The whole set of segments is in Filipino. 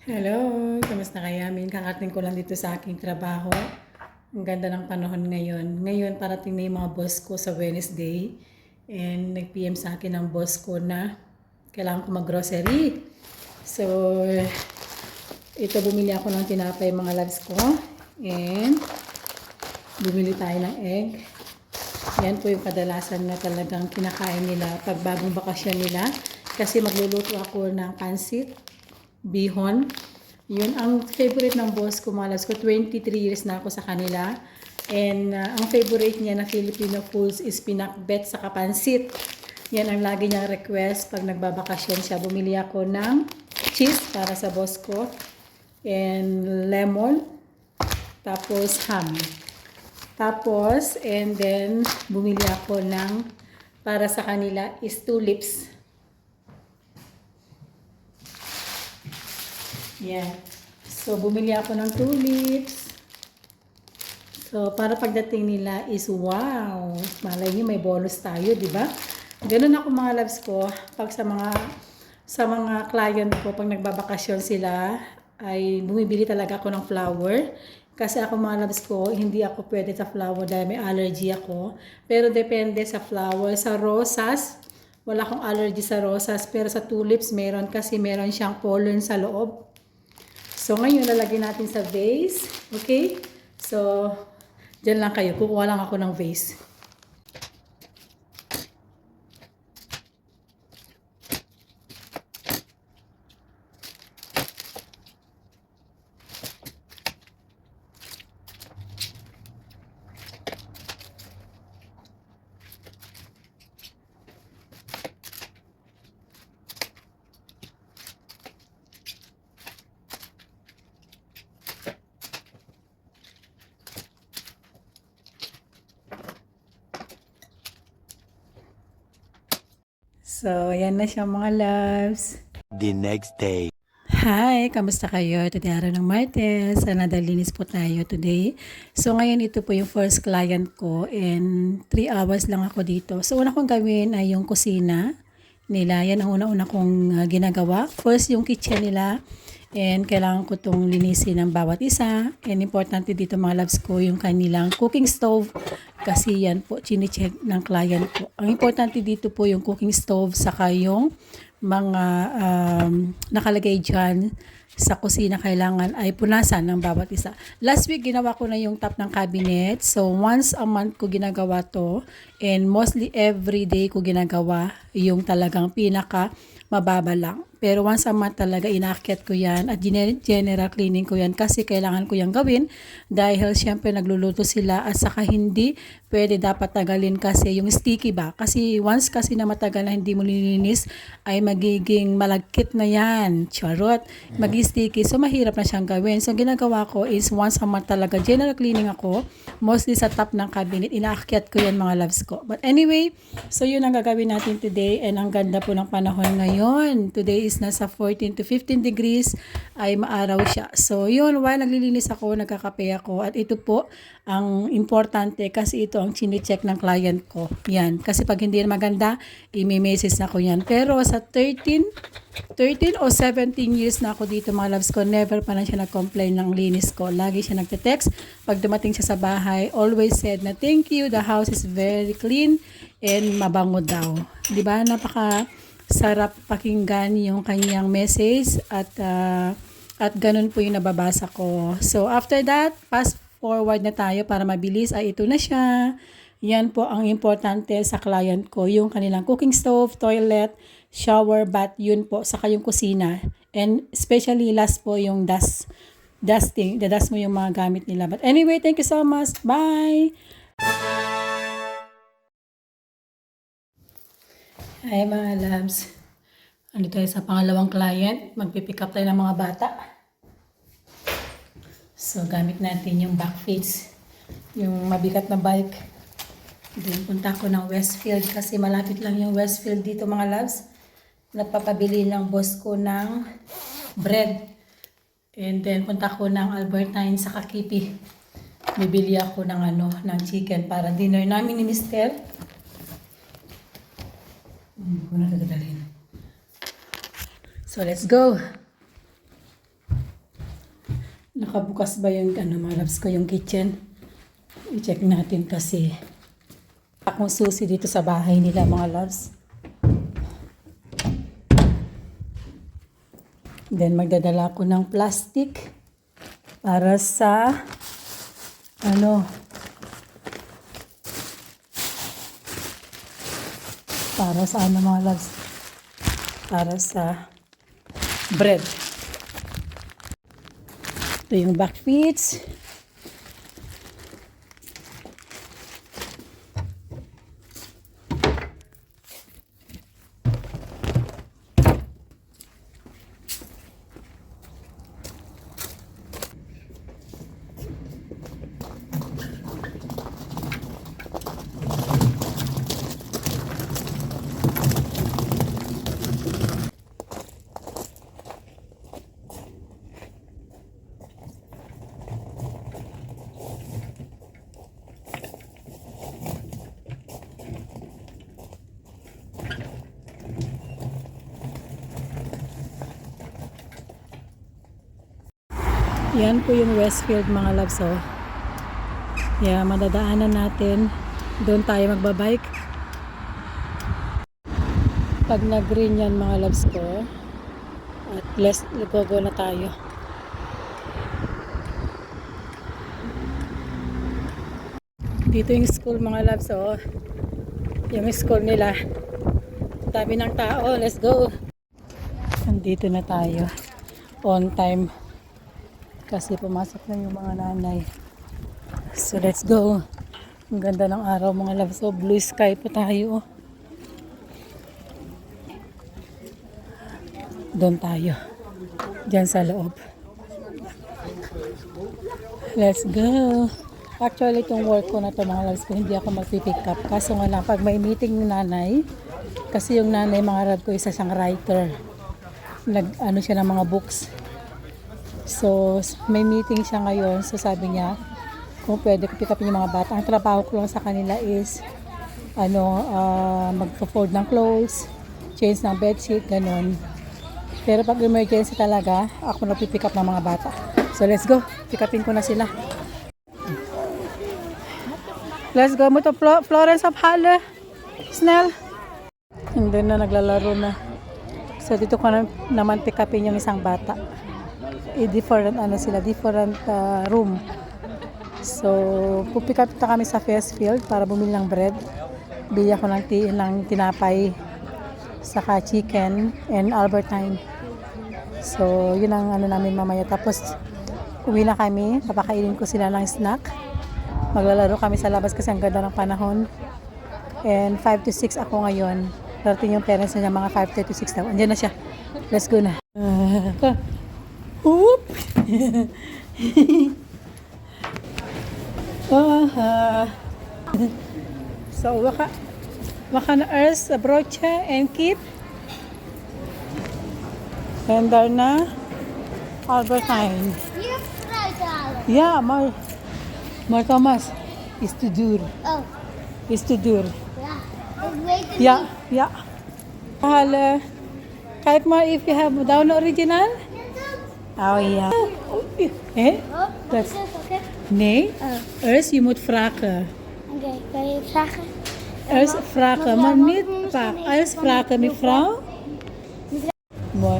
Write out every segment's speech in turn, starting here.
Hello, kamusta kayamin? Kakating ko lang dito sa aking trabaho. Ang ganda ng panahon ngayon. Ngayon, parating na yung mga boss ko sa Wednesday. And nag-PM sa akin ng boss ko na kailangan ko mag-grocery. So, ito bumili ako ng tinapay mga loves ko. And bumili tayo ng egg. Yan po yung kadalasan na talagang kinakain nila pag bagong bakasyon nila. Kasi magluluto ako ng pansit, bihon. Yun ang favorite ng boss ko, mga loves ko. 23 years na ako sa kanila. And ang favorite niya na Filipino foods is pinakbet sa kapansit. Yan ang lagi niyang request pag nagbabakasyon siya. Bumili ako ng cheese para sa boss ko. And lemon. Tapos ham. Tapos, and then, bumili ako ng, para sa kanila, is tulips. Yan. So, bumili ako ng tulips. So, para pagdating nila is, wow! Malay niyo, may bonus tayo, di ba? Ganun ako mga loves ko, pag sa mga client ko, pag nagbabakasyon sila, ay bumibili talaga ako ng flower. Kasi ako mga loves ko, hindi ako pwede sa flower dahil may allergy ako. Pero depende sa flower. Sa rosas, wala akong allergy sa rosas. Pero sa tulips, meron kasi meron siyang pollen sa loob. So ngayon, lalagyan natin sa vase. Okay? So, dyan lang kayo. Kukuha lang ako ng vase. So, ayan na siya mga loves. The next day. Hi! Kamusta kayo? Today araw ng Martes. Sana linis po tayo today. So, ngayon ito po yung first client ko and 3 hours lang ako dito. So, una kong gawin ay yung kusina nila. Yan ang una-una kong ginagawa. First, yung kitchen nila. And kailangan ko itong linisin ng bawat isa. And importante dito mga loves ko yung kanilang cooking stove. Kasi yan po, chine-check ng client ko. Ang importante dito po yung cooking stove saka yung mga nakalagay dyan sa kusina kailangan ay punasan ng bawat isa. Last week, ginawa ko na yung top ng cabinet. So, once a month ko ginagawa to. And mostly every day ko ginagawa yung talagang pinaka mababa lang. Pero once a month talaga inaakyat ko yan at general cleaning ko yan kasi kailangan ko yan gawin dahil syempre nagluluto sila at saka hindi pwede dapat tagalin kasi yung sticky ba. Kasi once kasi na matagal na hindi mo nilinis ay magiging malagkit na yan. Charot. Mag-sticky. So mahirap na siyang gawin. So ginagawa ko is once a month talaga general cleaning ako. Mostly sa top ng cabinet. Inaakyat ko yan mga loves ko. But anyway, so yun ang gagawin natin today and ang ganda po ng panahon ngayon. Today is nasa 14 to 15 degrees ay maaraw siya. So yun, while naglilinis ako, nagkakape ako at ito po ang importante kasi ito ang chine-check ng client ko. Yan. Kasi pag hindi maganda, i-message na ko yan. Pero sa 13 o 17 years na ako dito mga loves ko, never pa na siya nag-complain ng linis ko. Lagi siya nagte-text. Pag dumating siya sa bahay, always said na thank you, the house is very clean and mabango daw. Diba? Napaka sarap pakinggan yung kanyang message at ganun po yung nababasa ko. So after that, fast forward na tayo para mabilis ay ito na siya. Yan po ang importante sa client ko, yung kanilang cooking stove, toilet, shower, bath, yun po, saka yung kusina. And especially last po yung dusting, dadust mo yung mga gamit nila. But anyway, thank you so much. Bye! Hi mga loves. Ano tayo sa pangalawang client. Magpipick up tayo ng mga bata. So gamit natin yung back face. Yung mabigat na bike. Then punta ko ng Westfield kasi malapit lang yung Westfield dito mga loves. Nagpapabili ng boss ko ng bread. And then punta ko ng Albertine sa Kakipi. Bibili ako ng chicken para dinner namin ni Mister. Hindi ko na dadalhin. So let's go. Nakabukas ba yung mga loves ko yung kitchen? I-check natin kasi akong susi dito sa bahay nila mga loves. Then magdadala ko ng plastic para sa mga loves, para sa bread. Ito yung back feeds. Yan po yung Westfield mga loves. Yeah, madadaanan natin. Doon tayo magbabike. Pag nag-green yan mga loves ko, at least go na tayo. Dito yung school mga loves. Yung school nila. Dami ng tao. Let's go. Nandito na tayo. On time. Kasi pumasok na yung mga nanay. So let's go. Ang ganda ng araw mga loves. Blue sky pa tayo. Doon tayo. Diyan sa loob. Let's go. Actually itong work ko na to mga loves ko, hindi ako magpipick up. Kaso nga lang pag may meeting ng nanay, kasi yung nanay mga love ko isa siyang writer. Siya ng mga books. So, may meeting siya ngayon. So, sabi niya, kung pwede ko pick up yung mga bata. Ang trabaho ko lang sa kanila is, mag-fold ng clothes, change ng bedsheet, ganun. Pero pag emergency talaga, ako na pick up ng mga bata. So, let's go. Pick upin ko na sila. Let's go mo to Florence of Halle. Snell. And then na naglalaro na. So, dito ko naman pick upin yung isang bata. Different different room. So pupick up kami sa Westfield para bumili ng bread. Bili ako ng tinapay saka chicken and Albertine. So yun ang namin mamaya, tapos uwi na kami, papakainin ko sila ng snack, maglalaro kami sa labas kasi ang ganda ng panahon. And 5 to 6 ako ngayon. Darating yung parents niya mga 5:30 to 6 daw. Andiyan na siya. Let's go na. Oop! So, waka na Earth, broche, and kit. And daarna Albertine. Hier fruit halen. Ja, maar Thomas, is te duur. Oh, Is te duur. ja. Ik weet het Ja, niet. ja. Halen. Kijk maar if you have down original. Oh ja. Oh, Dat, is het oké? nee, Oh, eerst je moet vragen. oké. Kan je vragen? Eerst vragen, maar niet pak. Eerst vragen, mevrouw. Mooi.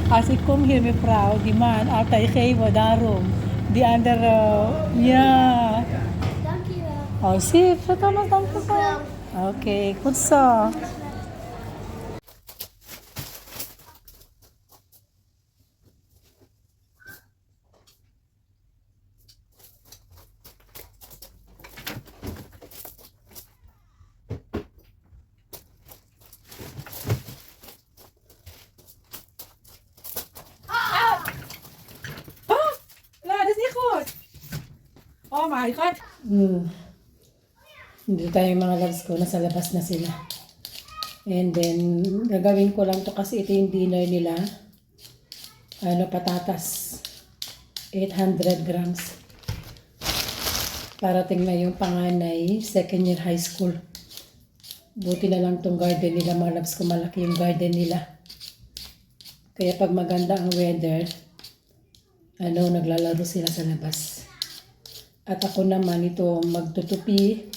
Als ik kom hier, mevrouw, die man altijd geven, daarom. Die andere, ja. Dankjewel. Oh, zie, Thomas, dank je wel. Oké, goed zo. Oh my God! Hindi tayo mga loves ko, nasa labas na sila. And then, gagawin ko lang to kasi ito yung dinner nila. Patatas. 800 grams. Parating na yung panganay, second year high school. Buti na lang tong garden nila mga loves ko, malaki yung garden nila. Kaya pag maganda ang weather, naglalaro sila sa labas. At ako naman ito magtutupi,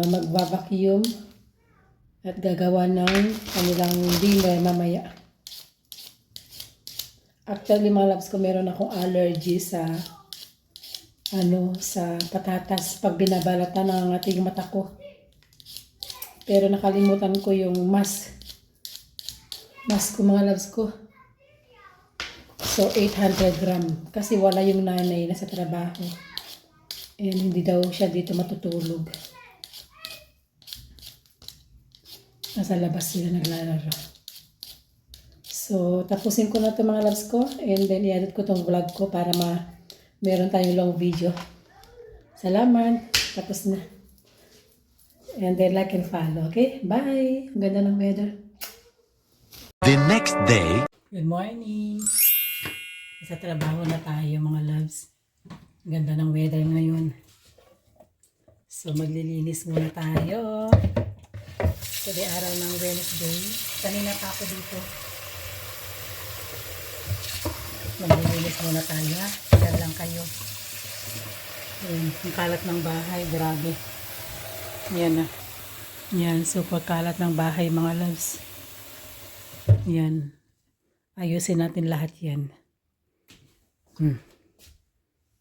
magva-vacuum, at gagawa ng kanilang dinner mamaya. Actually, mga loves ko, meron akong allergy sa sa patatas pag binabalatan ng ating mata ko. Pero nakalimutan ko yung mask ko, mga loves ko. So, 800 gram. Kasi wala yung nanay na sa trabaho. And hindi daw siya dito matutulog. Nasa labas sila naglalaro. So, tapusin ko na ito, mga loves ko. And then, i-edit ko tong vlog ko para meron tayong long video. Salamat. Tapos na. And then, like and follow. Okay? Bye! Ang ganda ng weather. The next day. Good morning! Sa trabaho na tayo, mga loves. Ang ganda ng weather ngayon. So, maglilinis muna tayo. Today, araw ng Wednesday. Kanina pa ako dito. Maglilinis muna tayo, ha? Diyan lang kayo. Ayan, ang kalat ng bahay, grabe. Yan na. Yan, super kalat ng bahay, mga loves. Yan. Ayusin natin lahat yan.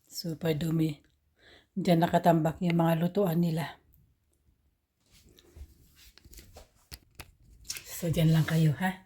Super dumi. Diyan nakatambak yung mga lutuan nila. So, diyan lang kayo, ha?